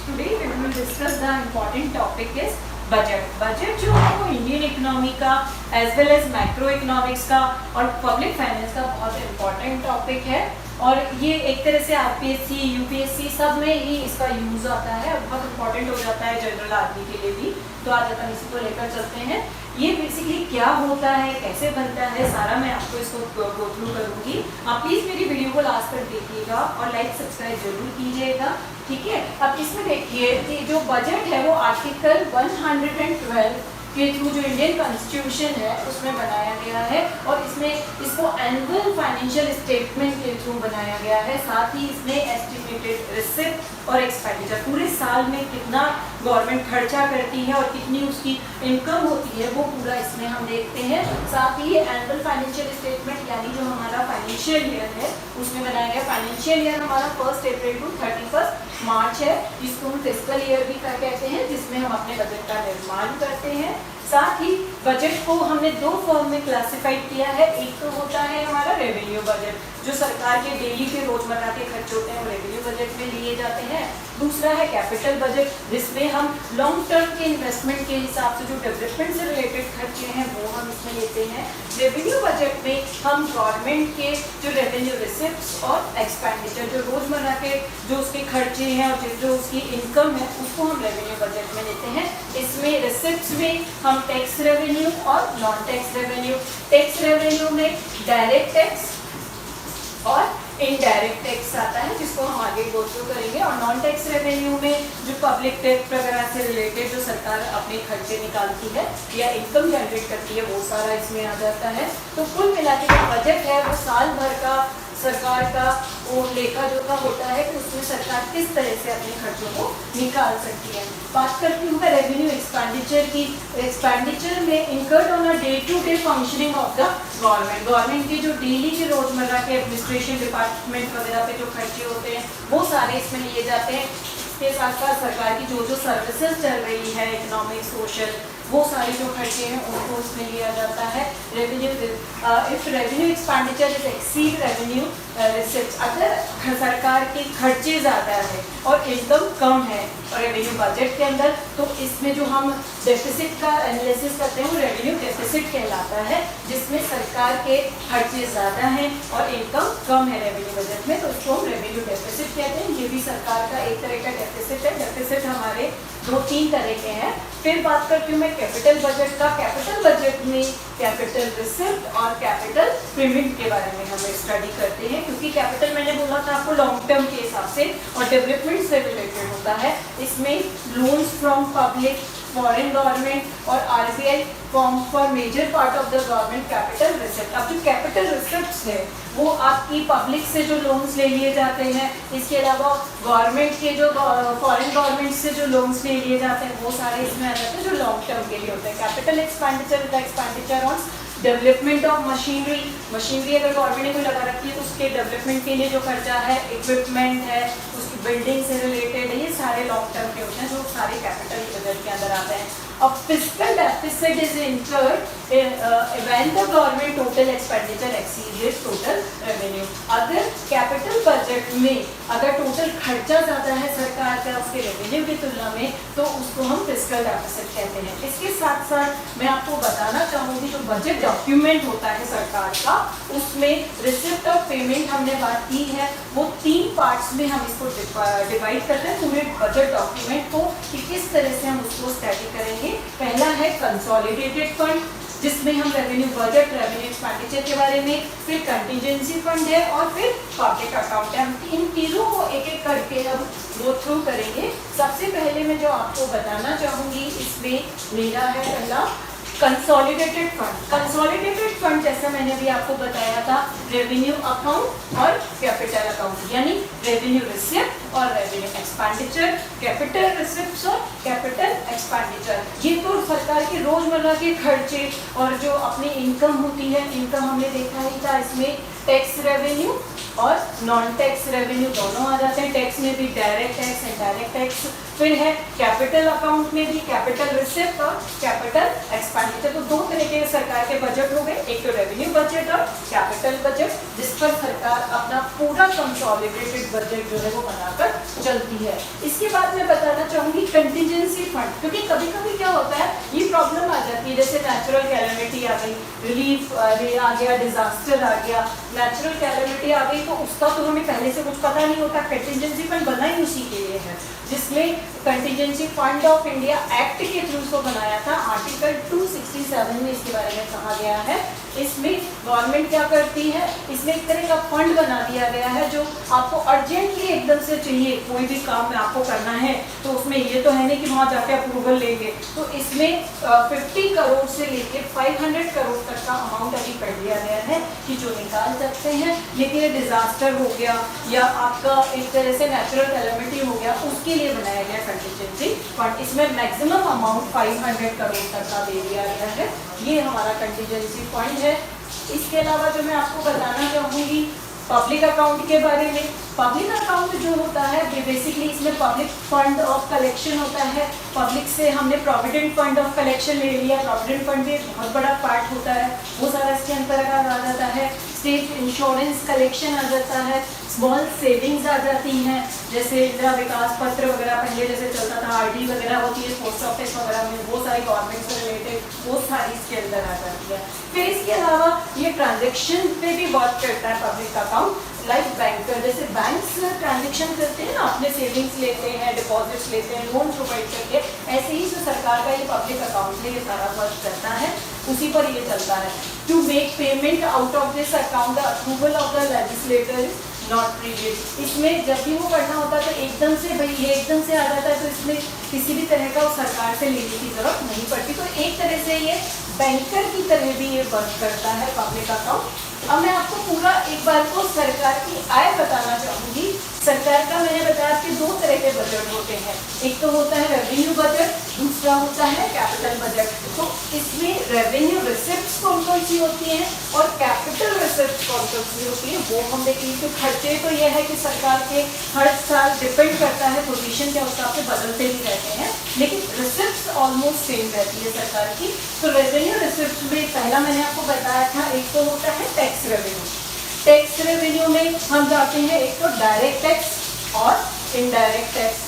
Today we will discuss the important topic is budget. Budget जो है वो Indian economy का as well as macro economics का और पब्लिक फाइनेंस का बहुत इम्पोर्टेंट टॉपिक है और ये एक तरह से आरपीएससी यूपीएससी सब में ही इसका यूज आता है और बहुत इंपॉर्टेंट हो जाता है जनरल आदमी के लिए भी। तो आज अपन इसी को लेकर चलते हैं। ये बेसिकली क्या होता है, कैसे बनता है, सारा मैं आपको इसको गो थ्रू करूँगी। आप प्लीज़ मेरी वीडियो को लास्ट तक देखिएगा और लाइक सब्सक्राइब जरूर कीजिएगा, ठीक है। अब इसमें देखिए कि जो बजट है वो आर्टिकल 112 के थ्रू जो इंडियन कॉन्स्टिट्यूशन है उसमें बनाया गया है और इसमें इसको एनुअल फाइनेंशियल स्टेटमेंट के थ्रू बनाया गया है। साथ ही इसमें एस्टिमेटेड रिसिप्ट और एक्सपेंडिचर पूरे साल में कितना गवर्नमेंट खर्चा करती है और कितनी उसकी इनकम होती है वो पूरा इसमें हम देखते हैं। साथ ही एनुअल फाइनेंशियल स्टेटमेंट यानी जो हमारा फाइनेंशियल ईयर है उसमें बनाया गया। फाइनेंशियल ईयर हमारा 1 अप्रैल टू 31 मार्च है, जिसको हम फिस्कल ईयर भी कहते हैं, जिसमें हम अपने बजट का निर्माण करते हैं। साथ ही बजट को हमने दो फॉर्म में क्लासिफाइड किया है। एक तो होता है हमारा रेवेन्यू बजट, जो सरकार के डेली के रोजमर्रा के खर्च होते हैं वो रेवेन्यू बजट में लिए जाते हैं। दूसरा है कैपिटल बजट, जिसमें हम लॉन्ग टर्म के इन्वेस्टमेंट के हिसाब से जो डेवलपमेंट से रिलेटेड खर्चे हैं वो हम इसमें लेते हैं। रेवेन्यू बजट में हम गवर्नमेंट के जो रेवेन्यू रिसिप्ट्स और एक्सपेंडिचर जो रोजमर्रा के जो उसके खर्चे हैं और जो उसकी इनकम है उसको हम रेवेन्यू बजट में लेते हैं। इसमें रिसिप्ट्स में हम टैक्स रेवेन्यू और non tax revenue, tax revenue में डायरेक्ट टैक्स और इनडायरेक्ट टैक्स आता है जिसको हम आगे गो थ्रू करेंगे। और नॉन टैक्स रेवेन्यू में जो पब्लिक टैक्स वगैरह से रिलेटेड जो सरकार अपने खर्चे निकालती है या इनकम जनरेट करती है वो सारा इसमें आ जाता है। तो कुल मिला के जो बजट है वो साल भर का सरकार का वो लेखा जोखा होता है कि उसमें सरकार किस तरह से अपने खर्चों को निकाल सकती है। बात करती हूँ मैं रेवेन्यू एक्सपेंडिचर की। एक्सपेंडिचर में incurred on a day to day functioning of the government के जो डेली के रोजमर्रा के एडमिनिस्ट्रेशन डिपार्टमेंट वगैरह पे जो खर्चे होते हैं वो सारे इसमें लिए जाते हैं। इसके साथ साथ सरकार की जो सर्विसेज चल रही है इकोनॉमिक सोशल वो सारे जो खर्चे हैं उनको उसमें लिया जाता है। Revenue if revenue expenditure is exceed revenue receipt, अगर सरकार के खर्चे ज़्यादा है और इनकम कम है और रेवेन्यू बजट के अंदर, तो इसमें जो हम डेफिसिट का एनालिसिस करते हैं वो रेवेन्यू डेफिसिट कहलाता है, जिसमें सरकार के खर्चे ज़्यादा हैं और इनकम कम है रेवेन्यू बजट में, तो उसको हम रेवेन्यू डेफिसिट कहते हैं। ये भी सरकार का एक तरह का डेफिसिट है। डेफिसिट हमारे 2-3 तरह के हैं। फिर बात करती हूँ मैं कैपिटल बजट का। कैपिटल बजट में कैपिटल रिसिप्ट और कैपिटल पेमेंट के बारे में हम स्टडी करते हैं, क्योंकि कैपिटल मैंने बोला था आपको लॉन्ग टर्म के हिसाब से और डेवलपमेंट से रिलेटेड होता है। इसमें loans from public, foreign government और RBI form for major part of the government capital receipt. अब जो कैपिटल रिसिप्ट्स है वो आपकी पब्लिक से जो लोन्स ले लिए जाते हैं, इसके अलावा गवर्नमेंट के जो फॉरेन गवर्नमेंट से जो लोन्स ले लिए जाते हैं वो सारे इसमें आ जाते हैं जो लॉन्ग टर्म के लिए होते हैं। Capital expenditure the expenditure on development of machinery, machinery अगर गवर्नमेंट ने कोई लगा रखी है तो उसके डेवलपमेंट के लिए जो खर्चा है, इक्विपमेंट है, उसकी बिल्डिंग से रिलेटेड है, ये सारे लॉन्ग टर्म के होते हैं जो सारे कैपिटल बजट के अंदर आते हैं। अब fiscal deficit is incurred when the government total expenditure exceeds total revenue. अगर कैपिटल बजट में अगर टोटल खर्चा ज़्यादा है सरकार का उसके रेवेन्यू की तुलना में, तो उसको हम फिस्कल डेफिसिट कहते हैं। इसके साथ साथ मैं आपको बताना चाहूँगी जो बजट डॉक्यूमेंट होता है सरकार का, उसमें रिसिप्ट और पेमेंट हमने बात की है, वो 3 पार्ट्स में हम इसको डिवाइड करते हैं पूरे बजट डॉक्यूमेंट को कि किस तरह से हम उसको स्टडी करेंगे। पहला है कंसोलिडेटेड फंड, जिसमें हम रेवेन्यू बजट, रेवेन्यू एक्सपेंडिचर के बारे में, फिर कंटीजेंसी फंड है और फिर पब्लिक अकाउंट है। हम इन तीनों को एक एक करके हम गो थ्रू करेंगे। सबसे पहले मैं जो आपको बताना चाहूँगी इसमें मेरा है पहला कंसोलिडेटेड फंड। कंसोलिडेटेड फंड जैसा मैंने अभी आपको बताया था, रेवेन्यू अकाउंट और कैपिटल अकाउंट, यानी रेवेन्यू रिसिप्ट और रेवेन्यू एक्सपेंडिचर, कैपिटल रिसिप्ट्स और कैपिटल एक्सपेंडिचर। ये तो सरकार के रोजमर्रा के खर्चे और जो अपनी इनकम होती है, इनकम हमने देखा ही था इसमें टैक्स रेवेन्यू और नॉन टैक्स रेवेन्यू दोनों आ जाते हैं। टैक्स में भी डायरेक्ट टैक्स, इनडायरेक्ट टैक्स। फिर है कैपिटल अकाउंट में भी कैपिटल रिसिप्ट और कैपिटल एक्सपेंडिचर। तो दो तरह के सरकार के बजट हो गए, एक तो रेवेन्यू बजट और कैपिटल बजट, जिस पर सरकार अपना पूरा कंसोलिडेटेड बजट जो है वो बनाकर चलती है। इसके बाद मैं बताना चाहूंगी कंटिजेंसी फंड, क्योंकि कभी कभी क्या होता है ये प्रॉब्लम आ जाती है, जैसे नेचुरल कैलेमिटी आ गई, रिलीफ आ गया, डिजास्टर आ गया, नेचुरल कैलेमिटी आ गई, तो उसका तो हमें पहले से कुछ पता नहीं होता। कंटिजेंसी फंड बना ही उसी के लिए है, जिसमें contingency fund of India act के थ्रू उसको बनाया था। आर्टिकल 267 में इसके बारे में कहा गया है। इसमें गवर्नमेंट क्या करती है, इसमें एक तरह का फंड बना दिया गया है जो आपको अर्जेंटली एकदम से चाहिए, कोई भी काम में आपको करना है, तो उसमें ये तो है नहीं कि वहाँ जाके अप्रूवल लेंगे, तो इसमें 50 करोड़ से लेके 500 करोड़ तक का अमाउंट अभी कर दिया गया है कि जो निकाल सकते हैं। लेकिन डिजास्टर हो गया या आपका एक तरह से नेचुरल कैलेमिटी हो गया, उसके लिए बनाया गया कंटिजेंसी फंड। इसमें मैक्सिमम अमाउंट 500 करोड़ तक का दे दिया गया है। ये हमारा कंटिजेंसी फंड है। इसके अलावा जो मैं आपको बताना चाहूँगी पब्लिक अकाउंट के बारे में। पब्लिक अकाउंट जो होता है बेसिकली इसमें पब्लिक फंड ऑफ कलेक्शन होता है। पब्लिक से हमने प्रोविडेंट फंड ऑफ कलेक्शन ले लिया, प्रोविडेंट फंड भी बहुत बड़ा पार्ट होता है, वो सारा इसके अंतर्गत आ जाता है। स्टेट इंश्योरेंस कलेक्शन आ जाता है, स्मॉल सेविंग्स आ जाती हैं, जैसे इंदिरा विकास पत्र वगैरह पहले जैसे चलता था, आरडी वगैरह होती है पोस्ट ऑफिस वगैरह में, वो सारी गवर्नमेंट से रिलेटेड वो सारी इसके अंदर आ जाती है। फिर इसके अलावा ये ट्रांजेक्शन पे भी वर्क करता है पब्लिक अकाउंट, लाइक बैंकर, जैसे बैंक्स ट्रांजेक्शन करते हैं ना, अपने सेविंग्स लेते हैं, डिपॉजिट्स लेते हैं, लोन प्रोवाइड करते हैं, ऐसे ही जो सरकार का ये पब्लिक अकाउंट है ये सारा वर्क करता है, उसी पर ये चलता है। To make payment out of this account the approval of the legislator not previous. इसमें जब भी वो करना होता है तो एकदम से भाई ये एकदम से आ जाता है, तो इसमें किसी भी तरह का सरकार से लेने की जरूरत नहीं पड़ती। तो एक तरह से ये बैंकर की तरह भी ये वर्क करता है पब्लिक अकाउंट। अब मैं आपको पूरा एक बार को सरकार की आय बताना चाहूँगी। सरकार का मैंने बताया कि दो तरह के बजट होते हैं, एक तो होता है रेवेन्यू बजट, दूसरा होता है कैपिटल बजट। तो इसमें रेवेन्यू रिसिप्ट्स कौन कौन सी होती हैं और कैपिटल रिसिप्ट्स कौन कौन सी होती है वो हम देखेंगे। तो खर्चे तो यह है कि सरकार के हर साल डिपेंड करता है, पोजीशन के हिसाब से बदलते ही रहते हैं, लेकिन रिसिप्ट्स ऑलमोस्ट सेम रहती है सरकार की। तो रेवेन्यू रिसिप्ट में पहला मैंने आपको बताया था, एक तो होता है टैक्स रेवेन्यू। टैक्स रेवेन्यू में हम जाते हैं एक तो डायरेक्ट टैक्स और इनडायरेक्ट टैक्स।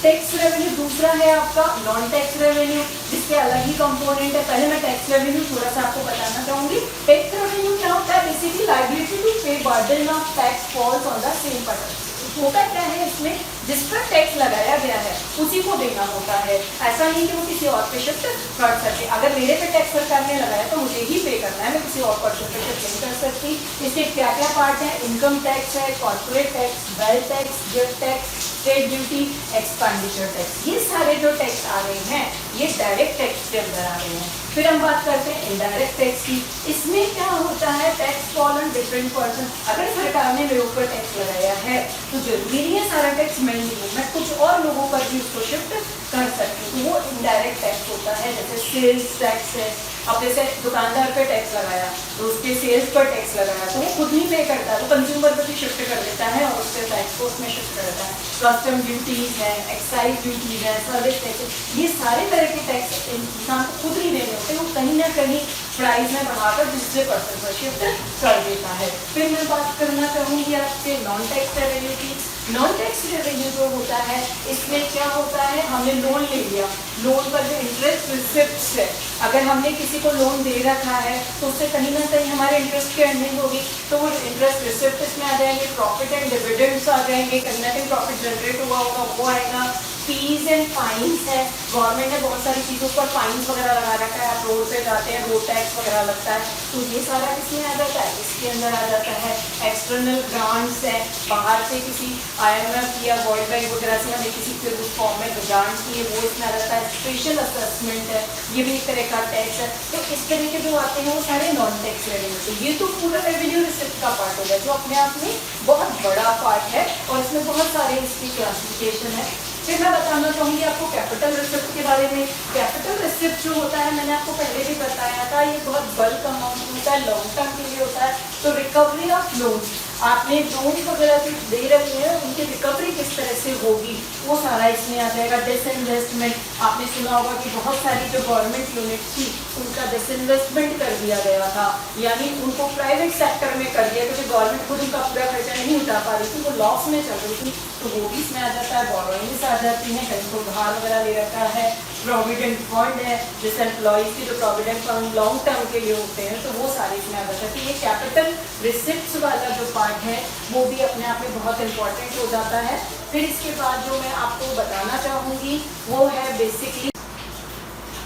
टैक्स रेवेन्यू दूसरा है आपका नॉन टैक्स रेवेन्यू, जिसके अलग ही कंपोनेंट है। पहले मैं टैक्स रेवेन्यू थोड़ा सा आपको बताना चाहूंगी। टैक्स रेवेन्यू क्या होता है, बेसिकली लायबिलिटी टू पे burden of tax falls on the same person. होता क्या है इसमें, जिस पर टैक्स लगाया गया है उसी को देना होता है, ऐसा नहीं कि वो किसी और पे शिफ्ट कर सके। अगर मेरे पे टैक्स सरकार ने लगाया तो मुझे ही पे करना है, मैं किसी और पर्सन पे शिफ्ट नहीं कर सकती। इसके क्या क्या पार्ट है, इनकम टैक्स है, corporate tax, wealth tax, gift tax, state duty, expenditure tax. ये सारे जो टैक्स आ रहे हैं ये डायरेक्ट टैक्स के अंदर आ रहे हैं। फिर हम बात करते हैं इनडायरेक्ट टैक्स की। इसमें क्या होता है, tax fall on different person. अगर सरकार ने मेरे ऊपर टैक्स लगाया है तो जरूरी नहीं है सारा टैक्स मैं ही दूँ, मैं कुछ और लोगों पर भी उसको शिफ्ट कर सकती हूँ। वो इनडायरेक्ट टैक्स होता है, जैसे सेल्स टैक्स है। अब जैसे दुकानदार पे टैक्स लगाया तो उसके सेल्स पर टैक्स लगाया तो वो खुद ही पे करता है, वो कंज्यूमर पर भी शिफ्ट कर देता है और उसके टैक्स को उसमें शिफ्ट करता है। कस्टम ड्यूटीज है, एक्साइज ड्यूटीज है, सर्विस टैक्स, ये सारे तरह के टैक्स इंसान को खुद ही देने होते हैं। वो कहीं ना कहीं प्राइस में बढ़ाकर दूसरे पर्सन पर शिफ्ट कर देता है। फिर मैं बात करना चाहूँगी आपके नॉन टैक्स रेवेन्यू की। नॉन टैक्स रेवेन्यू जो होता है इसमें क्या होता है, हमने लोन ले लिया, लोन पर जो इंटरेस्ट रिसिप्ट्स है, अगर हमने किसी को लोन दे रखा है तो उससे कहीं ना कहीं हमारे इंटरेस्ट की अर्निंग होगी, तो वो इंटरेस्ट रिसिप्ट इसमें आ जाएंगे, प्रॉफिट एंड डिविडेंड्स आ जाएंगे, कहीं ना कहीं प्रॉफिट जनरेट हुआ होगा वो आएगा। फीस एंड फाइन्स है, गवर्नमेंट ने बहुत सारी चीज़ों पर फाइन्स वगैरह लगा रखा है, आप रोड पे जाते हैं रोड टैक्स वगैरह लगता है, तो ये सारा किसमें आ जाता है, इसके अंदर आ जाता है। एक्सटर्नल ग्रांट्स है, बाहर से किसी IMF या वर्ल्ड बैंक वगैरह से हमें किसी के फॉर्म में ग्रांट्स किए वो इसमें आ जाता है। स्पेशल असेसमेंट है, ये भी एक तरह का टैक्स है। तो इस तरह के जो आते हैं वो सारे नॉन टैक्स रेवेन्यू। तो ये तो पूरा रेवेन्यू रिसिप्ट का पार्ट हो गया जो अपने आप में बहुत बड़ा पार्ट है और इसमें बहुत सारे इसकी क्लासिफिकेशन है। फिर मैं बताना चाहूँगी आपको कैपिटल रिसिप्ट के बारे में। कैपिटल रिसिप्ट जो होता है मैंने आपको पहले भी बताया था, ये बहुत बल्क अमाउंट होता है, लॉन्ग टर्म के लिए होता है। तो रिकवरी ऑफ लोन, आपने लोन वगैरह जो दे रहे हैं उनकी रिकवरी किस तरह से होगी, वो सारा इसमें आ जाएगा। डिसइन्वेस्टमेंट, आपने सुना होगा कि बहुत सारी जो गवर्नमेंट यूनिट थी उनका डिसइन्वेस्टमेंट कर दिया गया था, यानी उनको प्राइवेट सेक्टर में कर दिया क्योंकि गवर्नमेंट खुद उनका पूरा खर्चा नहीं उठा पा रही थी, वो लॉस में चल रही थी, तो वो भी इसमें आ जाता है। बोरोइंग्स आ जाती हैं, कहीं को उधार वगैरह ले रखा है। प्रोविडेंट फंड है, जैसे एम्प्लॉयज की जो प्रोविडेंट फंड लॉन्ग टर्म के लिए होते हैं, तो वो सारे इसमें आ जाता है। तो ये कैपिटल रिसिप्ट्स वाला जो पार्ट है वो भी अपने आप में बहुत इंपॉर्टेंट हो जाता है। फिर इसके बाद जो मैं आपको बताना चाहूँगी वो है बेसिकली,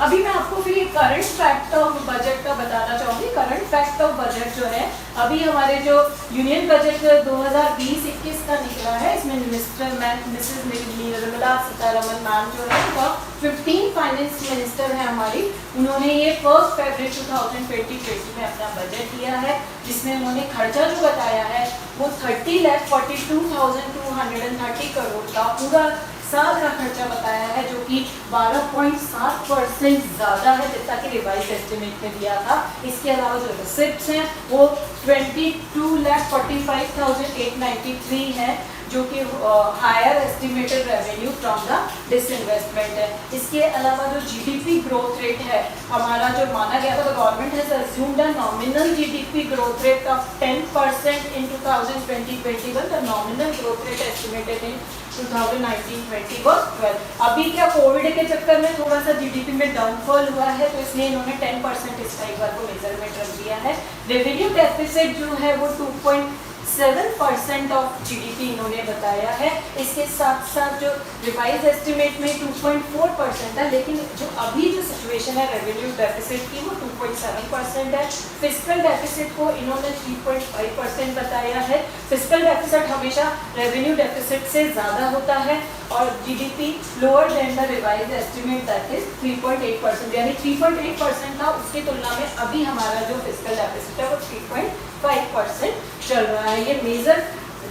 अभी मैं आपको फिर ये करंट फैक्ट ऑफ बजट का बताना चाहूँगी। करंट फैक्ट ऑफ बजट जो है, अभी हमारे जो यूनियन बजट 2020-21 का निकला है, इसमें मिसेस निर्मला सीतारमण मैम जो है वो 15 फाइनेंस मिनिस्टर है हमारी, उन्होंने ये 1 फरवरी 2020 में अपना बजट दिया है, जिसमें उन्होंने खर्चा जो बताया है वो 30,42,230 करोड़ का पूरा साल का खर्चा बताया है, जो कि 12.7% ज़्यादा है जितना कि रिवाइज एस्टिमेट में दिया था। इसके अलावा जो रिसिप्ट्स हैं वो 22,45,893 है, जो कि higher estimated revenue from the disinvestment है। इसके अलावा जो जीडीपी ग्रोथ रेट है हमारा जो माना गया था, तो government has assumed a nominal GDP growth rate of 10% in 2020-21। The nominal growth rate estimated in 2019-20 was 12। अभी क्या कोविड के चक्कर में थोड़ा सा जीडीपी में डाउनफॉल हुआ है, तो इसलिए इन्होंने 10% इसका एक बार को मेजरमेंट रख दिया है। रेवेन्यू डेफिसिट जो है वो 2.7% ऑफ जीडीपी इन्होंने बताया है। इसके साथ साथ जो रिवाइज एस्टिमेट में 2.4% है, लेकिन जो अभी जो सिचुएशन है रेवेन्यू डेफिसिट की वो 2.7% है। फिस्कल डेफिसिट को इन्होंने 3.5% बताया है। फिस्कल डेफिसिट हमेशा रेवेन्यू डेफिसिट से ज़्यादा होता है और GDP lower than the revise estimate that is 3.8%, यानी 3.8% था, उसकी तुलना में अभी हमारा जो फिस्कल डेफिसिट है वो 3.5% चल रहा है। ये मेजर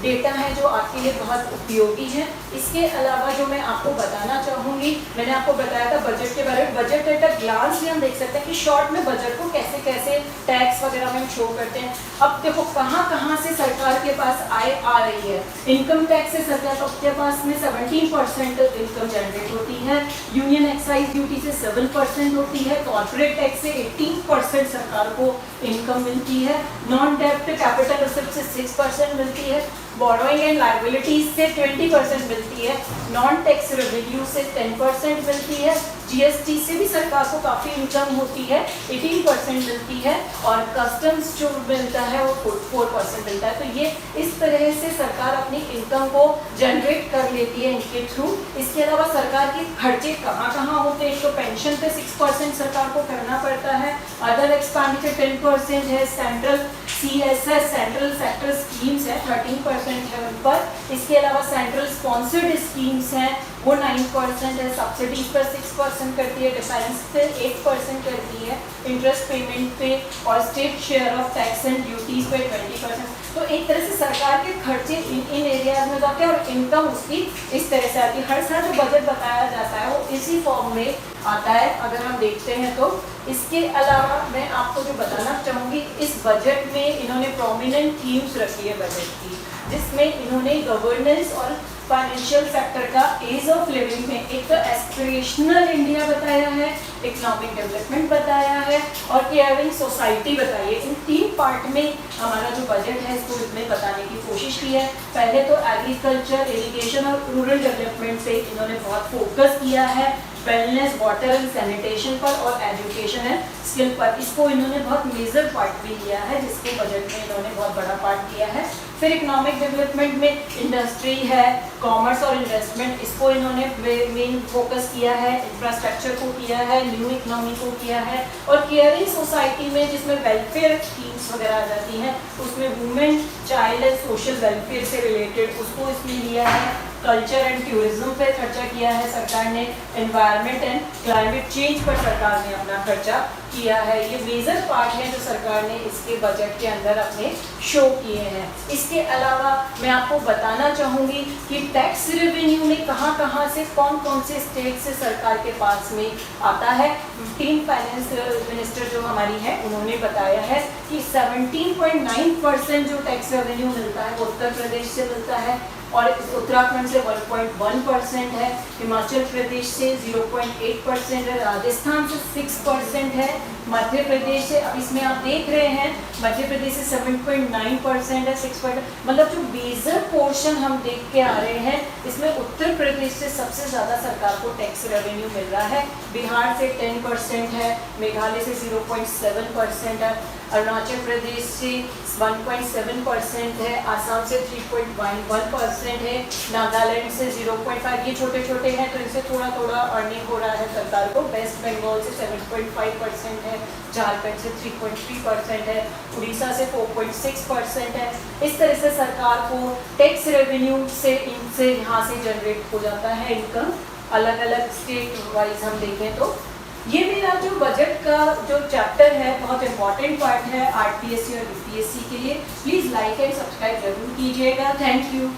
डेटा है जो आपके लिए बहुत उपयोगी है। इसके अलावा जो मैं आपको बताना चाहूँगी, मैंने आपको बताया था बजट के बारे में। बजट एट अ ग्लांस भी हम देख सकते हैं कि शॉर्ट में बजट को कैसे कैसे टैक्स वगैरह में हम शो करते हैं। अब देखो कहाँ से सरकार के पास आय आ रही है। इनकम टैक्स से सरकार के पास में 17% इनकम जनरेट होती है, यूनियन एक्साइज ड्यूटी से 7% होती है, कॉर्पोरेट टैक्स से 18% सरकार को इनकम मिलती है, नॉन डेब्ट कैपिटल रिसिप्ट से 6% मिलती है, बोरोइंग एंड लायबिलिटीज से 20% मिलती है, नॉन टैक्स रेवेन्यू से 10% मिलती है, जीएसटी से भी सरकार को काफ़ी इनकम होती है, 18% मिलती है, और कस्टम्स जो मिलता है वो 4% मिलता है। तो ये इस तरह से सरकार अपनी इनकम को जनरेट कर लेती है इनके थ्रू। इसके अलावा सरकार के खर्चे कहाँ होते हैं, तो पेंशन पे 6% सरकार को करना पड़ता है, अदर एक्सपेंडिचर 10% है, central CSS central sector schemes है 13% है उन पर। इसके अलावा सेंट्रल स्पॉन्सर्ड स्कीम्स हैं वो 9% है, सब्सिडीज पर 6% करती है, डिफेंस पे 8% करती है, इंटरेस्ट पेमेंट पे और state share of tax and duties पे 20%। तो एक तरह से सरकार के खर्चे इन एरियाज में जाते हैं और इनकम उसकी इस तरह से आती है। हर साल जो बजट बताया जाता है वो इसी फॉर्म में आता है अगर हम देखते हैं तो। इसके अलावा मैं आपको जो बताना चाहूँगी, इस बजट में इन्होंने प्रोमिनेंट थीम्स रखी है बजट की, जिसमें इन्होंने गवर्नेंस और फाइनेंशियल सेक्टर का एज ऑफ लिविंग में एक तो एस्पिरेशनल इंडिया बताया है, इकोनॉमिक डेवलपमेंट बताया है और केयरिंग सोसाइटी बताई है। इन 3 पार्ट में हमारा जो बजट है इसको इसमें बताने की कोशिश की है। पहले तो एग्रीकल्चर, इरिगेशन और रूरल डेवलपमेंट पे इन्होंने बहुत फोकस किया है, वेलनेस, वाटर एंड सैनिटेशन पर और एजुकेशन एंड स्किल पर। इसको इन्होंने बहुत मेजर पार्ट भी लिया है, जिसको बजट में इन्होंने बहुत बड़ा पार्ट दिया है। फिर इकोनॉमिक डेवलपमेंट में इंडस्ट्री है, कॉमर्स और इन्वेस्टमेंट, इसको इन्होंने मेन फोकस किया है, इंफ्रास्ट्रक्चर को किया है, न्यू इकोनॉमी को किया है, और केयरिंग सोसाइटी में जिसमें वेलफेयर स्कीम्स वगैरह आ जाती हैं उसमें women, child and social welfare से रिलेटेड उसको इसमें लिया है। कल्चर एंड टूरिज्म पे खर्चा किया है सरकार ने, एनवायरनमेंट एंड क्लाइमेट चेंज पर सरकार ने अपना खर्चा किया है। ये मेजर पार्ट है जो सरकार ने इसके बजट के अंदर अपने शो किए हैं। इसके अलावा मैं आपको बताना चाहूँगी कि टैक्स रेवेन्यू में कहाँ कहाँ से कौन कौन से स्टेट से सरकार के पास में आता है। टीम फाइनेंस मिनिस्टर जो हमारी है उन्होंने बताया है कि 17.9% जो टैक्स रेवेन्यू मिलता है वो उत्तर प्रदेश से मिलता है, और उत्तराखंड से 1.1% है, हिमाचल प्रदेश से 0.8% है, राजस्थान से 6% है, मध्य प्रदेश से, अब इसमें आप देख रहे हैं मध्य प्रदेश से 7.9% है, 6%, मतलब जो मेजर पोर्शन हम देख के आ रहे हैं इसमें उत्तर प्रदेश से सबसे ज़्यादा सरकार को टैक्स रेवेन्यू मिल रहा है। बिहार से 10% है, मेघालय से 0.7% है, अरुणाचल प्रदेश से 1.7% है, आसाम से 3.11% है, नागालैंड से 0.5, ये छोटे छोटे हैं तो इनसे थोड़ा थोड़ा अर्निंग हो रहा है सरकार को। वेस्ट बंगाल से 7.5% है, झारखंड से 3.3% है, उड़ीसा से 4.6% है। इस तरह से सरकार को टैक्स रेवेन्यू से इनसे यहाँ से जनरेट हो जाता है इनकम। अलग अलग स्टेट वाइज हम देखें तो ये मेरा जो बजट का जो चैप्टर है बहुत इंपॉर्टेंट पार्ट है आरपीएससी और यूपीएससी के लिए। प्लीज़ लाइक एंड सब्सक्राइब जरूर कीजिएगा। Thank you.